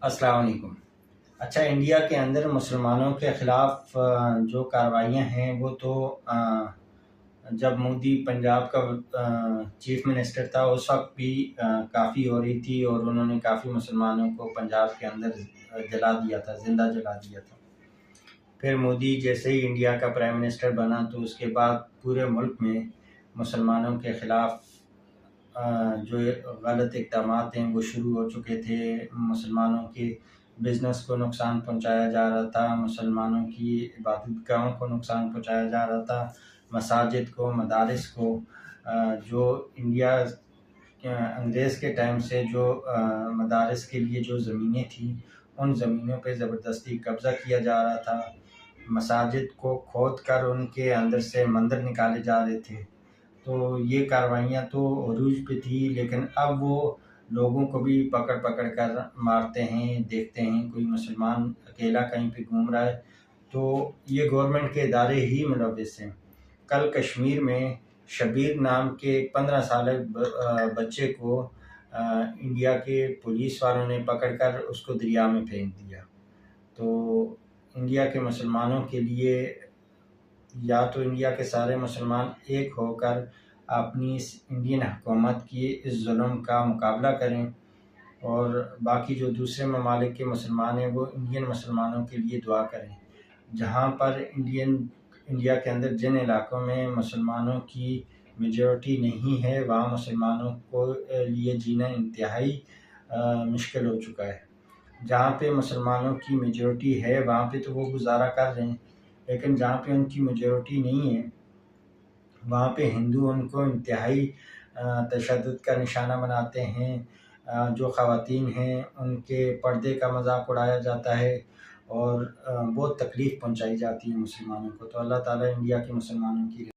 السلام علیکم۔ اچھا، انڈیا کے اندر مسلمانوں کے خلاف جو کارروائیاں ہیں وہ تو جب مودی پنجاب کا چیف منسٹر تھا اس وقت بھی کافی ہو رہی تھی، اور انہوں نے کافی مسلمانوں کو پنجاب کے اندر جلا دیا تھا، زندہ جلا دیا تھا۔ پھر مودی جیسے ہی انڈیا کا پرائم منسٹر بنا تو اس کے بعد پورے ملک میں مسلمانوں کے خلاف جو غلط اقدامات ہیں وہ شروع ہو چکے تھے۔ مسلمانوں کے بزنس کو نقصان پہنچایا جا رہا تھا، مسلمانوں کی عبادت گاہوں کو نقصان پہنچایا جا رہا تھا، مساجد کو، مدارس کو۔ جو انڈیا انگریز کے ٹائم سے جو مدارس کے لیے جو زمینیں تھیں ان زمینوں پہ زبردستی قبضہ کیا جا رہا تھا، مساجد کو کھود کر ان کے اندر سے مندر نکالے جا رہے تھے۔ تو یہ کارروائیاں تو عروج پہ تھی، لیکن اب وہ لوگوں کو بھی پکڑ پکڑ کر مارتے ہیں۔ دیکھتے ہیں کوئی مسلمان اکیلا کہیں پہ گھوم رہا ہے تو یہ گورنمنٹ کے ادارے ہی ملوث ہیں۔ کل کشمیر میں شبیر نام کے 15 سالہ بچے کو انڈیا کے پولیس والوں نے پکڑ کر اس کو دریا میں پھینک دیا۔ تو انڈیا کے مسلمانوں کے لیے یا تو انڈیا کے سارے مسلمان ایک ہو کر اپنی انڈین حکومت کی اس ظلم کا مقابلہ کریں، اور باقی جو دوسرے ممالک کے مسلمان ہیں وہ انڈین مسلمانوں کے لیے دعا کریں۔ جہاں پر انڈیا کے اندر جن علاقوں میں مسلمانوں کی میجورٹی نہیں ہے وہاں مسلمانوں کو لیے جینا انتہائی مشکل ہو چکا ہے۔ جہاں پہ مسلمانوں کی میجورٹی ہے وہاں پہ تو وہ گزارا کر رہے ہیں، لیکن جہاں پہ ان کی میجورٹی نہیں ہے وہاں پہ ہندو ان کو انتہائی تشدد کا نشانہ بناتے ہیں۔ جو خواتین ہیں ان کے پردے کا مذاق اڑایا جاتا ہے اور بہت تکلیف پہنچائی جاتی ہے مسلمانوں کو۔ تو اللہ تعالیٰ انڈیا کے مسلمانوں کی